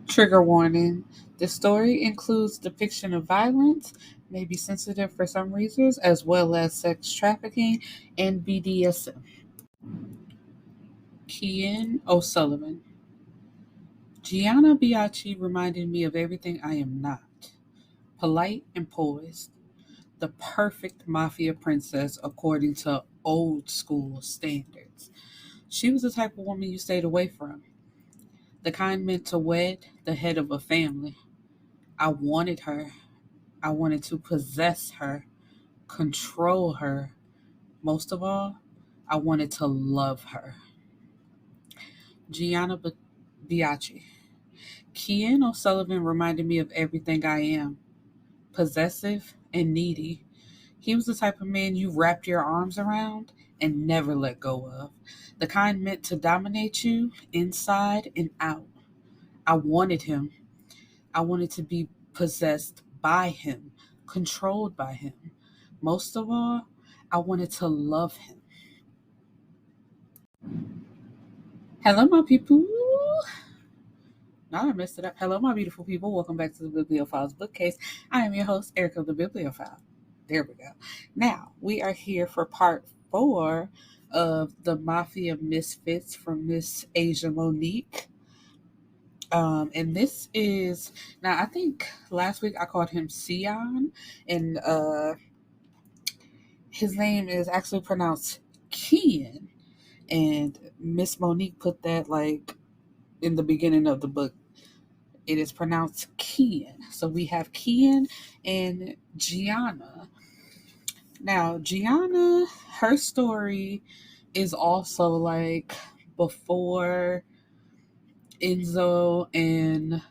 Trigger warning. This story includes depiction of violence, may be sensitive for some reasons, as well as sex trafficking and BDSM. Cian O'Sullivan. Gianna Bianchi reminded me of everything I am not. Polite and poised. The perfect Mafia princess according to old school standards. She was the type of woman you stayed away from. The kind meant to wed the head of a family. I wanted her. I wanted to possess her, control her. Most of all, I wanted to love her. Gianna Bianchi. Cian O'Sullivan reminded me of everything I am, possessive and needy. He was the type of man you wrapped your arms around and never let go of. The kind meant to dominate you inside and out. I wanted him. I wanted to be possessed by him, controlled by him. Most of all, I wanted to love him. Hello, my people. Now I messed it up. Hello, my beautiful people. Welcome back to the Bibliophile's Bookcase. I am your host, Erica the Bibliophile. There we go. Now, we are here for part 4 of the Mafia Misfits from Miss Asia Monique. And this is, now I think last week I called him Cian, and his name is actually pronounced Cian. And Miss Monique put that like in the beginning of the book. It is pronounced Cian. So we have Cian and Gianna. Now, Gianna, her story is also like before Enzo and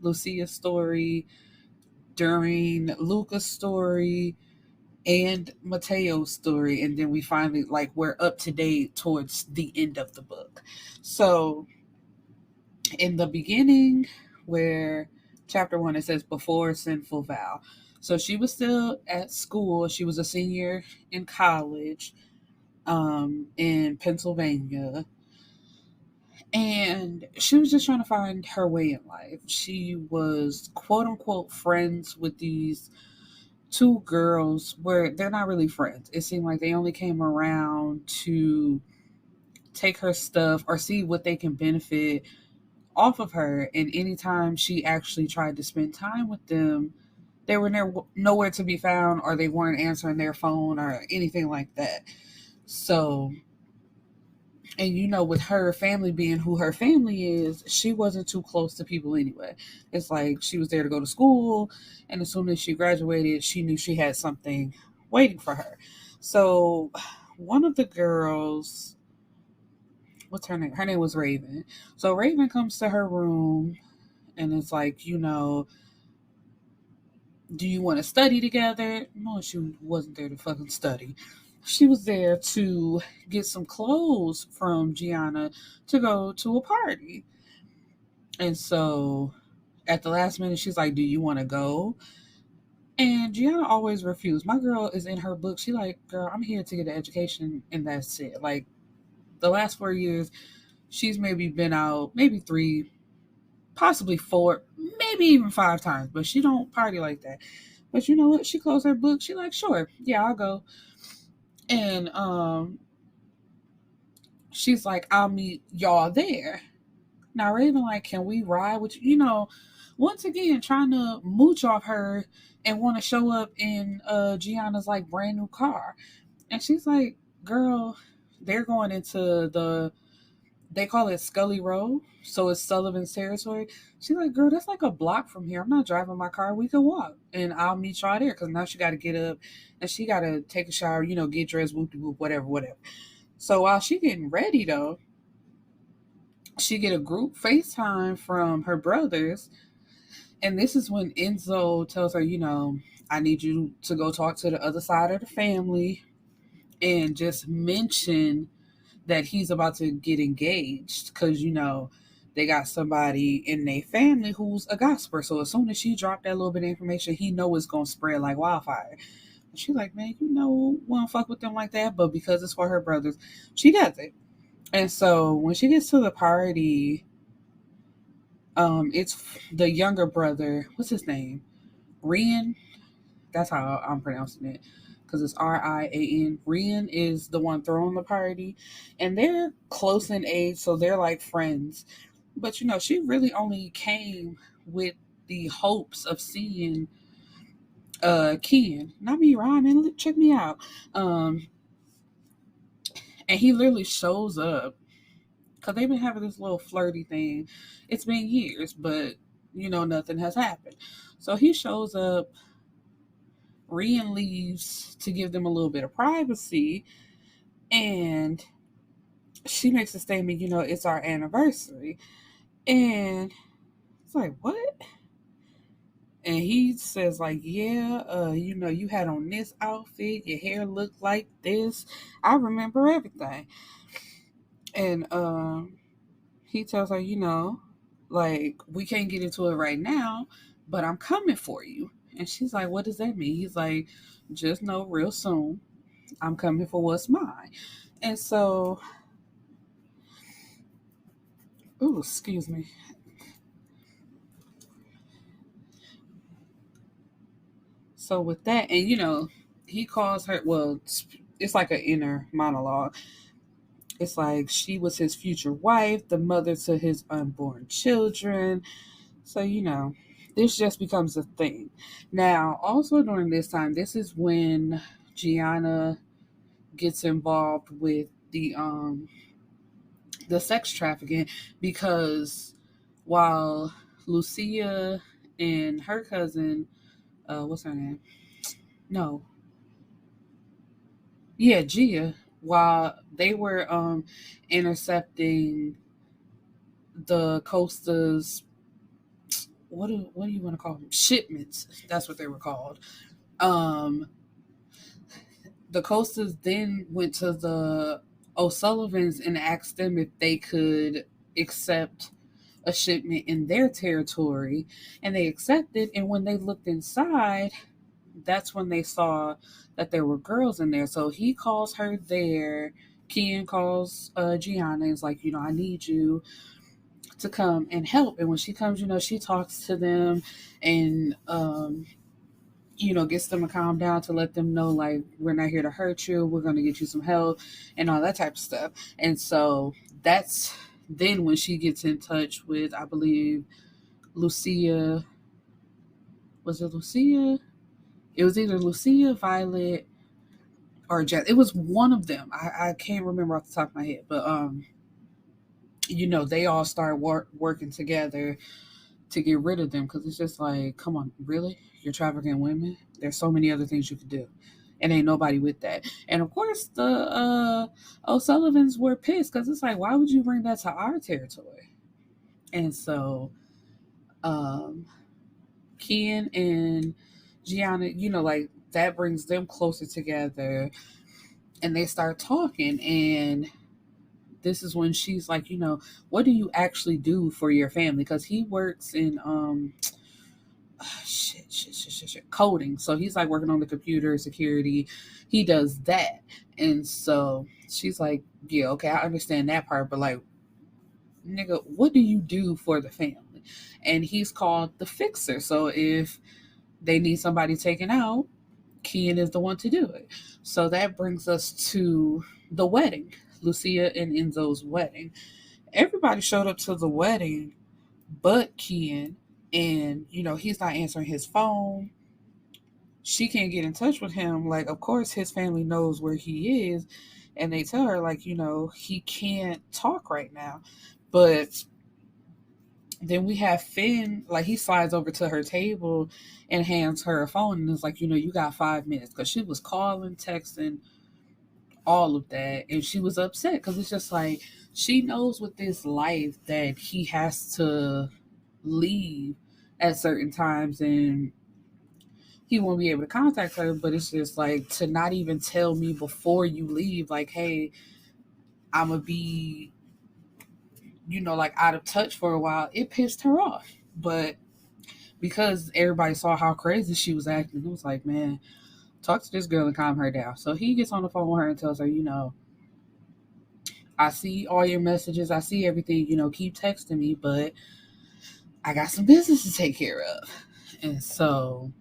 Lucia's story, during Luca's story, and Mateo's story, and then we finally like we're up to date towards the end of the book. So in the beginning, where chapter 1 it says before Sinful vow. So she was still at school. She was a senior in college in Pennsylvania. And she was just trying to find her way in life. She was quote unquote friends with these two girls where they're not really friends. It seemed like they only came around to take her stuff or see what they can benefit off of her. And anytime she actually tried to spend time with them, they were nowhere to be found, or they weren't answering their phone or anything like that. So, and you know, with her family being who her family is, she wasn't too close to people anyway. It's like she was there to go to school, and as soon as she graduated, she knew she had something waiting for her. So, one of the girls, what's her name? Her name was Raven. So, Raven comes to her room, and it's like, you know, do you want to study together? No, she wasn't there to fucking study. She was there to get some clothes from Gianna to go to a party. And so at the last minute, she's like, do you want to go? And Gianna always refused. My girl is in her book. She like, girl, I'm here to get an education and that's it. Like the last 4 years, she's maybe been out maybe 3, possibly 4, maybe even 5 times, but she don't party like that. But you know what? She closed her book. She like, sure, yeah, I'll go. And she's like, I'll meet y'all there. Now Raven like, can we ride with you? You know, once again trying to mooch off her and want to show up in Gianna's like brand new car. And she's like, girl, they're going into they call it Scully Road, so it's Sullivan's territory. She's like, girl, that's like a block from here. I'm not driving my car. We can walk, and I'll meet y'all there. Because now she got to get up, and she got to take a shower, you know, get dressed, whoop de whoop, whatever, whatever. So while she getting ready though, she get a group FaceTime from her brothers, and this is when Enzo tells her, you know, I need you to go talk to the other side of the family, and just mention that he's about to get engaged because you know they got somebody in their family who's a gossiper. So as soon as she dropped that little bit of information, he know it's gonna spread like wildfire. And she's like, man, you know, won't fuck with them like that, but because it's for her brothers, she does it. And so when she gets to the party, It's the younger brother. What's his name? Rian. That's how I'm pronouncing it, because it's Rian. Rian is the one throwing the party, and they're close in age, so they're like friends. But she really only came with the hopes of seeing Cian. Not me rhyming. Check me out. Um, and he literally shows up because they've been having this little flirty thing. It's been years, but nothing has happened. So he shows up. Rian leaves to give them a little bit of privacy, and she makes a statement. It's our anniversary, and it's like, what? And he says, like, yeah, you had on this outfit, your hair looked like this. I remember everything. And he tells her, like, we can't get into it right now, but I'm coming for you. And she's like, what does that mean? He's like, just know real soon, I'm coming for what's mine. And so, ooh, excuse me. So with that, and he calls her, well, it's like an inner monologue. It's like she was his future wife, the mother to his unborn children. So, this just becomes a thing. Now, also during this time, this is when Gianna gets involved with the sex trafficking, because while Lucia and her cousin, what's her name? No, yeah, Gia, while they were intercepting the Costa's, what do you want to call them? Shipments. That's what they were called. Um, the Costas then went to the O'Sullivans and asked them if they could accept a shipment in their territory, and they accepted. And when they looked inside, that's when they saw that there were girls in there. So he calls her there. Cian calls Gianna and is like, I need you to come and help. And when she comes, she talks to them and gets them to calm down, to let them know, like, we're not here to hurt you. We're going to get you some help and all that type of stuff. And so that's then when she gets in touch with, I believe, Lucia. Was it Lucia? It was either Lucia, Violet, or Jess. It was one of them. I can't remember off the top of my head. But, they all start working together to get rid of them, because it's just like, come on, really? You're trafficking women? There's so many other things you could do. And ain't nobody with that. And of course, the O'Sullivans were pissed, because it's like, why would you bring that to our territory? And so, um, Cian and Gianna, like, that brings them closer together, and they start talking. And this is when she's like, what do you actually do for your family? Because he works in coding. So he's like working on the computer security. He does that. And so she's like, yeah, okay, I understand that part, but like, nigga, what do you do for the family? And he's called the fixer. So if they need somebody taken out, Cian is the one to do it. So that brings us to the wedding, Lucia and Enzo's wedding. Everybody showed up to the wedding but Cian, and he's not answering his phone. She can't get in touch with him. Like, of course, his family knows where he is, and they tell her, like, he can't talk right now. But then we have Finn, like, he slides over to her table and hands her a phone and is like, you got 5 minutes. Because she was calling, texting, all of that. And she was upset because it's just like, she knows with this life that he has to leave at certain times and he won't be able to contact her. But it's just like, to not even tell me before you leave, like, hey, I'm going to be, like, out of touch for a while, it pissed her off. But because everybody saw how crazy she was acting, it was like, man, talk to this girl and calm her down. So he gets on the phone with her and tells her, I see all your messages. I see everything, keep texting me, but I got some business to take care of. And so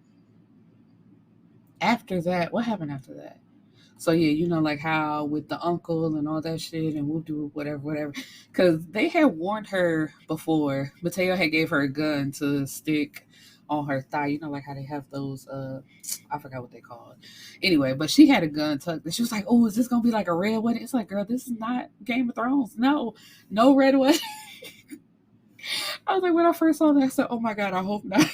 after that, what happened after that? So yeah, like how with the uncle and all that shit and whoop de whatever, whatever. Because they had warned her before. Mateo had gave her a gun to stick on her thigh. Like how they have those. I forgot what they call it. Anyway, but she had a gun tucked, and she was like, "Oh, is this gonna be like a red wedding?" It's like, girl, this is not Game of Thrones. No, no red wedding. I was like, when I first saw that, I said, "Oh my god, I hope not."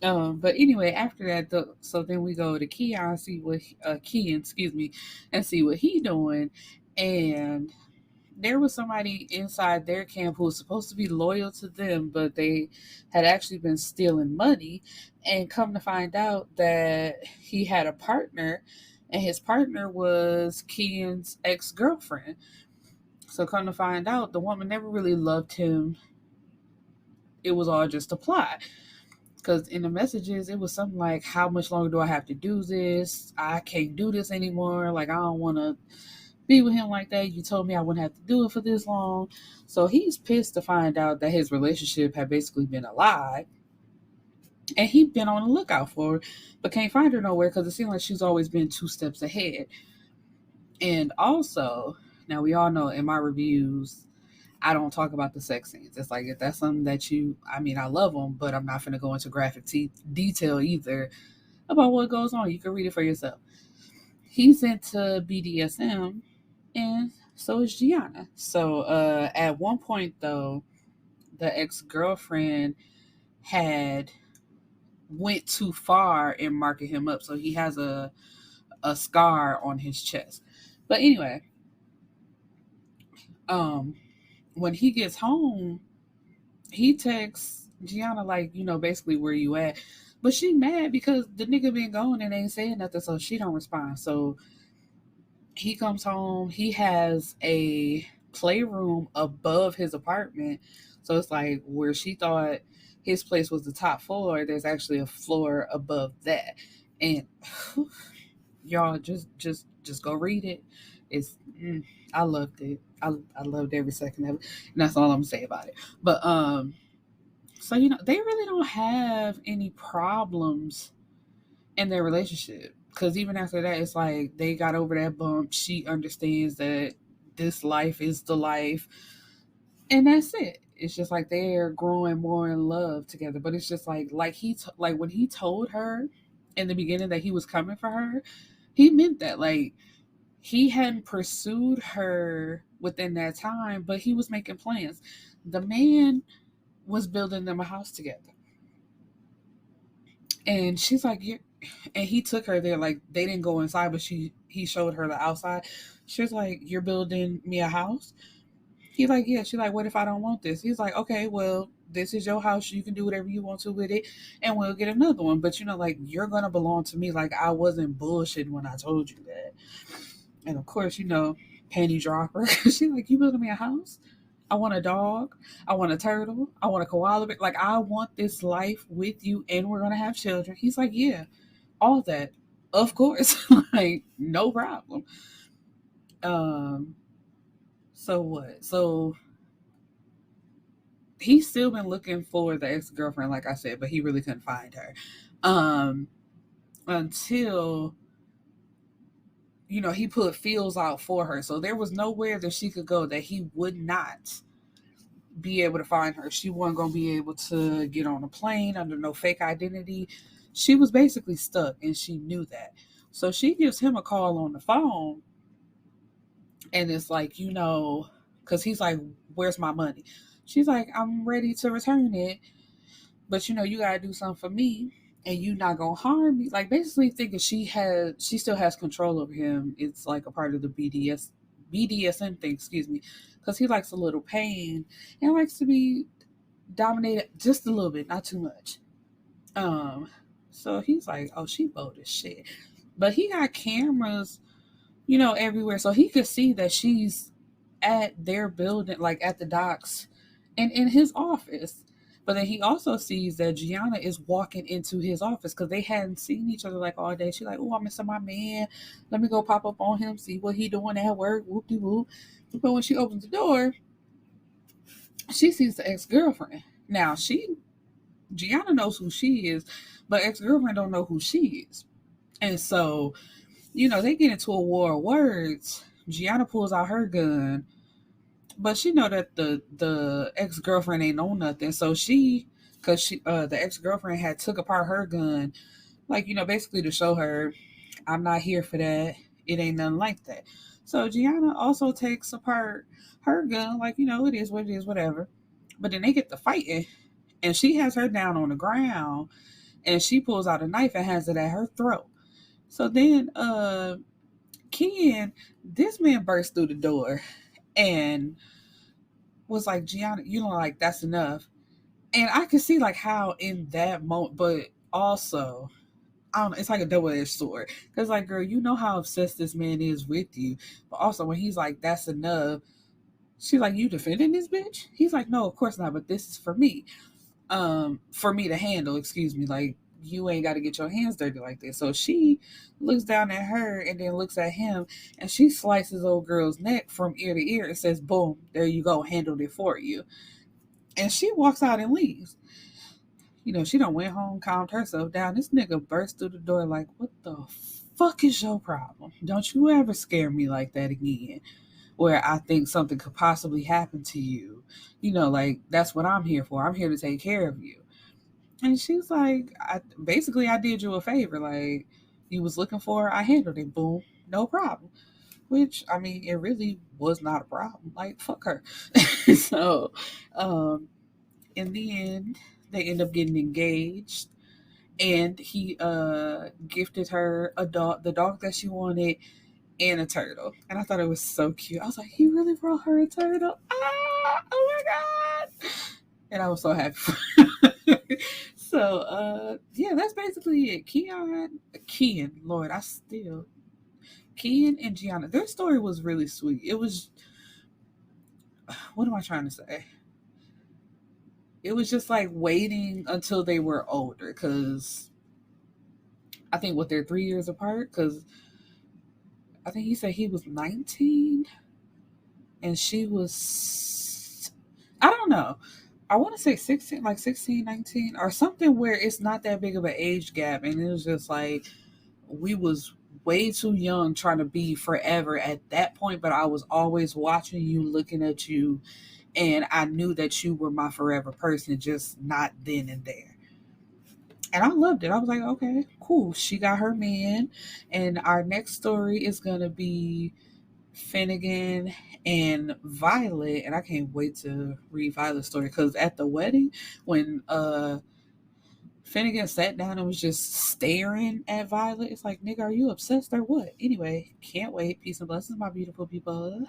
But anyway, after that, so then we go to Keon, see what Kian, excuse me, and see what he doing. And there was somebody inside their camp who was supposed to be loyal to them, but they had actually been stealing money. And come to find out that he had a partner, and his partner was Kian's ex-girlfriend. So come to find out, the woman never really loved him. It was all just a plot. Because in the messages, it was something like, how much longer do I have to do this? I can't do this anymore. Like, I don't want to be with him like that. You told me I wouldn't have to do it for this long. So he's pissed to find out that his relationship had basically been a lie. And he'd been on the lookout for her, but can't find her nowhere because it seemed like she's always been 2 steps ahead. And also, now we all know in my reviews, I don't talk about the sex scenes. It's like, if that's something that I love them, but I'm not going to go into graphic detail either about what goes on. You can read it for yourself. He's into BDSM, and so is Gianna. So at one point, though, the ex-girlfriend had went too far in marking him up. So he has a scar on his chest. But anyway, when he gets home, he texts Gianna like, basically where you at. But she mad because the nigga been gone and ain't saying nothing, so she don't respond. So he comes home. He has a playroom above his apartment. So it's like where she thought his place was the top floor, there's actually a floor above that. And y'all just go read it. It's I loved it. I loved every second of it. And that's all I'm gonna say about it. But so they really don't have any problems in their relationship. Because even after that, it's like they got over that bump. She understands that this life is the life. And that's it. It's just like they're growing more in love together. But it's just like like when he told her in the beginning that he was coming for her, he meant that. Like, he hadn't pursued her within that time, but he was making plans. The man was building them a house together. And she's like, and he took her there. Like, they didn't go inside, but he showed her the outside. She was like, "You're building me a house?" He's like, "Yeah." She's like, "What if I don't want this?" He's like, "Okay, well, this is your house. You can do whatever you want to with it, and we'll get another one. But like, you're gonna belong to me. Like, I wasn't bullshit when I told you that." And of course, panty dropper. She's like, "You building me a house? I want a dog. I want a turtle. I want a koala bear. Like, I want this life with you, and we're gonna have children." He's like, "Yeah, all that, of course." Like, no problem. Um. So what? So he's still been looking for the ex girlfriend, like I said, but he really couldn't find her. Um. Until he put feels out for her. So there was nowhere that she could go that he would not be able to find her. She wasn't going to be able to get on a plane under no fake identity. She was basically stuck, and she knew that. So she gives him a call on the phone, and it's like, because he's like, "Where's my money?" She's like, "I'm ready to return it, but you got to do something for me. And you not gonna harm me," like basically thinking she still has control over him. It's like a part of the BDSM thing, excuse me, because he likes a little pain and likes to be dominated just a little bit, not too much. So he's like, "Oh, she bold as shit," but he got cameras, everywhere, so he could see that she's at their building, like at the docks, and in his office. But then he also sees that Gianna is walking into his office because they hadn't seen each other like all day. She's like, "Oh, I'm missing my man. Let me go pop up on him, see what he doing at work." Whoop de whoop. But when she opens the door, She sees the ex-girlfriend. Now Gianna knows who she is, but ex-girlfriend don't know who she is. And so, they get into a war of words. Gianna pulls out her gun, but she know that the ex-girlfriend ain't know nothing. So cause the ex-girlfriend had took apart her gun, like, basically to show her, I'm not here for that. It ain't nothing like that. So Gianna also takes apart her gun, like, it is what it is, whatever. But then they get to fighting, and she has her down on the ground, and she pulls out a knife and has it at her throat. So then Ken, this man burst through the door and was like, Gianna, like, that's enough. And I could see like how in that moment, but also I don't know, it's like a double edged sword. Because, like, girl, you know how obsessed this man is with you. But also, when he's like, that's enough, she's like, you defending this bitch? He's like, no, of course not, but this is for me. For me to handle, excuse me. Like, you ain't got to get your hands dirty like this. So she looks down at her and then looks at him, and she slices old girl's neck from ear to ear and says, boom, there you go, handled it for you. And she walks out and leaves. She done went home, calmed herself down. This nigga burst through the door like, what the fuck is your problem? Don't you ever scare me like that again, where I think something could possibly happen to you. Like, that's what I'm here for. I'm here to take care of you. And she's like, I did you a favor. Like, you was looking for, I handled it. Boom, no problem. Which, I mean, it really was not a problem. Like, fuck her. So, um, in the end, they end up getting engaged, and he gifted her a dog, the dog that she wanted, and a turtle. And I thought it was so cute. I was like, he really brought her a turtle. Oh my god! And I was so happy. So yeah, that's basically it. Kian, Lord, I still Kian and Gianna. Their story was really sweet. It was, what am I trying to say? It was just like waiting until they were older, because I think what they're 3 years apart. Because I think he said he was 19 and she was, I don't know. I want to say 16, like 16, 19, or something, where it's not that big of an age gap. And it was just like, we was way too young trying to be forever at that point, but I was always watching you, looking at you, and I knew that you were my forever person, just not then and there. And I loved it. I was like, okay, cool. She got her man. And our next story is going to be Finnegan and Violet. And I can't wait to read Violet's story, because at the wedding, when Finnegan sat down and was just staring at Violet, it's like, nigga, are you obsessed or what? Anyway, can't wait. Peace and blessings, my beautiful people.